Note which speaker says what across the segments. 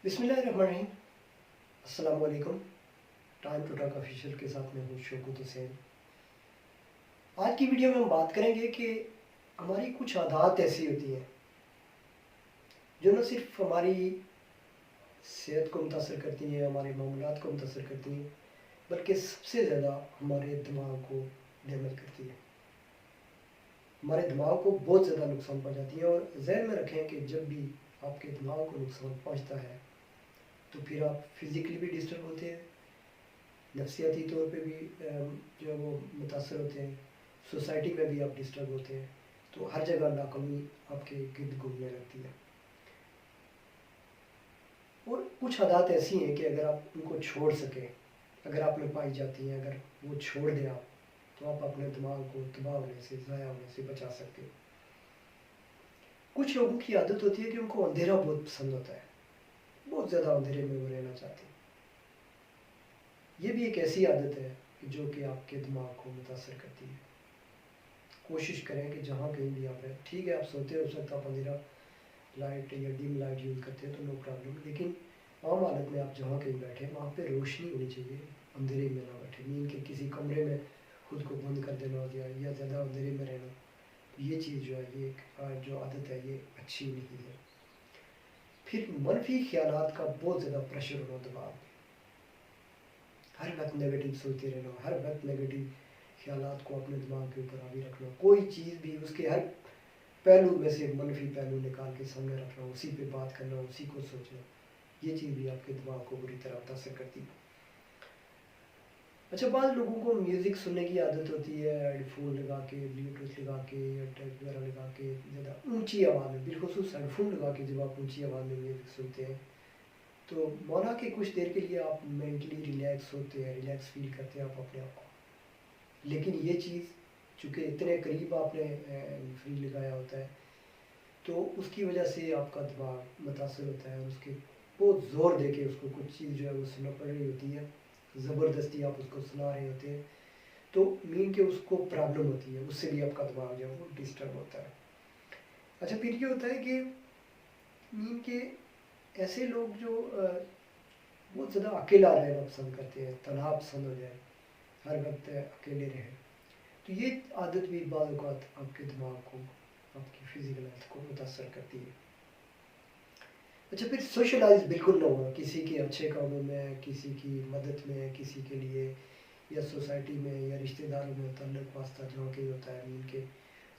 Speaker 1: बिस्मिल्लाहिर्रहमानिर्रहीम। अस्सलाम वालेकुम। टाइम टू टॉक ऑफिशियल के साथ मैं हूँ शौकत हुसैन। आज की वीडियो में हम बात करेंगे कि हमारी कुछ आदत ऐसी होती हैं जो न सिर्फ हमारी सेहत को मुतासर करती हैं, हमारे मामलात को मुतासर करती हैं, बल्कि सबसे ज़्यादा हमारे दिमाग को डैमेज करती है, हमारे दिमाग को बहुत ज़्यादा नुकसान पहुँचाती है। और ज़हन में रखें कि जब भी आपके दिमाग को नुकसान पहुँचता है तो फिर आप फिज़िकली भी डिस्टर्ब होते हैं, नफसियाती तौर पे भी जो है वो मुतासर होते हैं, सोसाइटी में भी आप डिस्टर्ब होते हैं, तो हर जगह नाकामी आपके गिर्द घूमने लगती है। और कुछ आदत ऐसी हैं कि अगर आप उनको छोड़ सकें, अगर आप में पाई जाती हैं, अगर वो छोड़ दें आप, तो आप अपने दिमाग को तबाह होने से, ज़ाया होने से बचा सकते हैं। कुछ लोगों की आदत होती है कि उनको अंधेरा बहुत पसंद होता है, बहुत ज़्यादा अंधेरे में वो रहना चाहते हैं। ये भी एक ऐसी आदत है कि जो कि आपके दिमाग को मुतासर करती है। कोशिश करें कि जहाँ कहीं भी आप रहें, ठीक है आप सोते हो, उस वक्त आप अंधेरा लाइट या डिम लाइट यूज़ करते हैं तो नो प्रॉब्लम, लेकिन आम हालत में आप जहाँ कहीं बैठे वहाँ पे रोशनी होनी चाहिए, अंधेरे में ना बैठे। नींद के किसी कमरे में खुद को बंद कर देना हो जाए या ज़्यादा अंधेरे में रहना, ये चीज़ जो है, ये जो आदत है ये अच्छी नहीं है। फिर मनफी ख्यालात का बहुत ज़्यादा प्रेशर होना दिमाग में, हर वक्त नेगेटिव सोचते रहना, हर वक्त नेगेटिव ख्यालात को अपने दिमाग के ऊपर हावी रखना, कोई चीज़ भी उसके हर पहलू में से मनफी पहलू निकाल के सामने रखना, उसी पे बात करना, उसी को सोचना, ये चीज़ भी आपके दिमाग को बुरी तरह मुतासर करती है। अच्छा, बाद लोगों को म्यूज़िक सुनने की आदत होती है, हेडफोन लगा के, ब्लूटूथ लगा के या टेप वगैरह लगा के, ज़्यादा ऊंची आवाज़ में, बिलखुसूस हेडफोन लगा के जब आप ऊंची आवाज़ में म्यूज़िक सुनते हैं तो मौना के कुछ देर के लिए आप मेंटली रिलैक्स होते हैं, रिलैक्स फील करते हैं आप अपने आप को। लेकिन ये चीज़ चूँकि इतने करीब आपने फ्री लगाया होता है तो उसकी वजह से आपका दिमाग मुतासर होता है और उसके बहुत ज़ोर दे के उसको कुछ चीज़ जो है वो सुनना पड़ रही होती है, ज़बरदस्ती आप उसको सुना रहे होते हैं, तो मीन के उसको प्रॉब्लम होती है, उससे भी आपका दिमाग जो है वो डिस्टर्ब होता है। अच्छा, फिर ये होता है कि मीन के ऐसे लोग जो बहुत ज़्यादा अकेला रहना पसंद करते हैं, तनाव पसंद हो जाए, हर वक्त अकेले रहें, तो ये आदत भी बाद औक़ात आपके दिमाग को, आपकी फ़िज़िकल हेल्थ को मुतासर करती है। अच्छा, फिर सोशलाइज़ बिल्कुल ना होना, किसी के अच्छे कामों में, किसी की मदद में, किसी के लिए या सोसाइटी में या रिश्तेदारों में ताल्लुक़ वास्ता जहाँ कहीं होता है, मीन के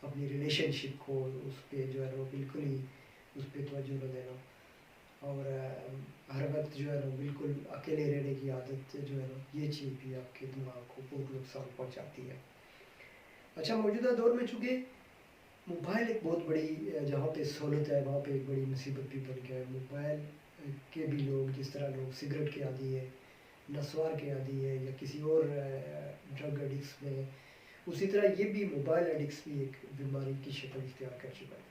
Speaker 1: अपनी रिलेशनशिप को उस पर जो है ना बिल्कुल ही उस पर तवज्जो न देना, और हर वक्त जो है ना बिल्कुल अकेले रहने की आदत जो है ना, ये चीज़ भी आपके दिमाग को बहुत नुकसान पहुंचाती है। अच्छा, मौजूदा दौर में चूँकि मोबाइल एक बहुत बड़ी जहाँ पे सहूलत है वहाँ पे एक बड़ी मुसीबत भी बन गया है। मोबाइल के भी लोग, जिस तरह लोग सिगरेट के आदी है, नस्वार के आदी है या किसी और ड्रग एडिक्स में, उसी तरह ये भी मोबाइल एडिक्स भी एक बीमारी की शक्ल इख्तियार कर चुका है।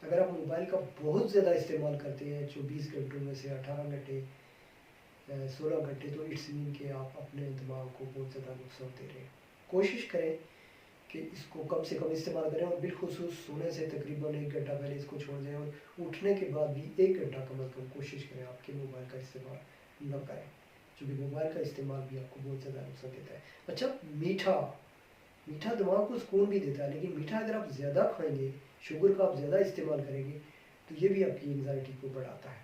Speaker 1: अगर आप मोबाइल का बहुत ज़्यादा इस्तेमाल करते हैं, 24 घंटों में से 18 घंटे 16 घंटे, तो इट्स मीन कि आप अपने दिमाग को बहुत ज़्यादा नुकसान दे रहे हैं। कोशिश करें कि इसको कम से कम इस्तेमाल करें और बिलखुसूस सोने से तकरीबन 1 घंटा पहले इसको छोड़ दें, और उठने के बाद भी 1 घंटा कम अज़ कम कोशिश करें आपके मोबाइल का इस्तेमाल न करें, क्योंकि मोबाइल का इस्तेमाल भी आपको बहुत ज़्यादा नुकसान देता है। अच्छा, मीठा दिमाग को सुकून भी देता है, लेकिन मीठा अगर आप ज़्यादा खाएंगे, शुगर का आप ज़्यादा इस्तेमाल करेंगे, तो ये भी आपकी एंग्जाइटी को बढ़ाता है,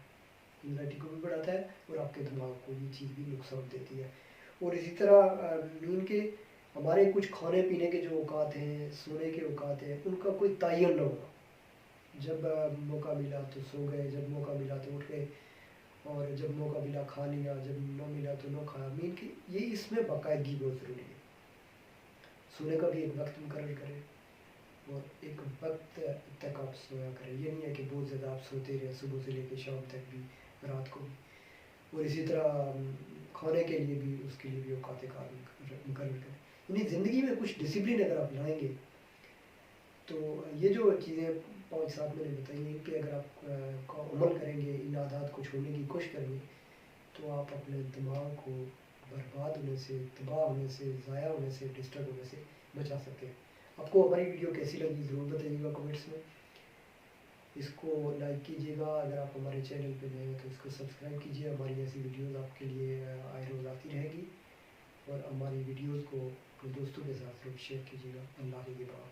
Speaker 1: एंग्जाइटी को भी बढ़ाता है और आपके दिमाग को ये चीज़ भी नुकसान देती है। और इसी तरह नींद के हमारे कुछ खाने पीने के जो औकात हैं, सोने के औकात हैं, उनका कोई तयन ना होना, जब मौका मिला तो सो गए, जब मौका मिला तो उठ गए, और जब मौका मिला खा लिया, जब न मिला तो न खाया। मीन कि ये इसमें बाकायदगी बहुत ज़रूरी है। सोने का भी एक वक्त मुकर्रर करें और एक वक्त तक आप सोया करें। ये नहीं है कि बहुत ज़्यादा आप सोते रहें सुबह से लेकर शाम तक भी, रात को भी। और इसी तरह खाने के लिए भी, उसके लिए भी औकात मुकर्रर करें। यानी ज़िंदगी में कुछ डिसिप्लिन अगर आप लाएंगे तो ये जो चीज़ें 5-7 मैंने बताई हैं, इन पे अगर आप का अमल करेंगे, इन आदत को छोड़ने की कोशिश करेंगे, तो आप अपने दिमाग को बर्बाद होने से, तबाह होने से, ज़ाया होने से, डिस्टर्ब होने से बचा सकते हैं। आपको हमारी वीडियो कैसी लगी ज़रूर बताइएगा कमेंट्स में। اس کو لائک کیجیے گا، اگر آپ ہمارے چینل پہ نئے ہیں تو اس کو سبسکرائب کیجیے، ہماری ایسی ویڈیوز آپ کے لیے آئے روز آتی رہے گی، اور ہماری ویڈیوز کو اپنے دوستوں کے ساتھ ضرور شیئر کیجیے گا۔ اللہ کے بعد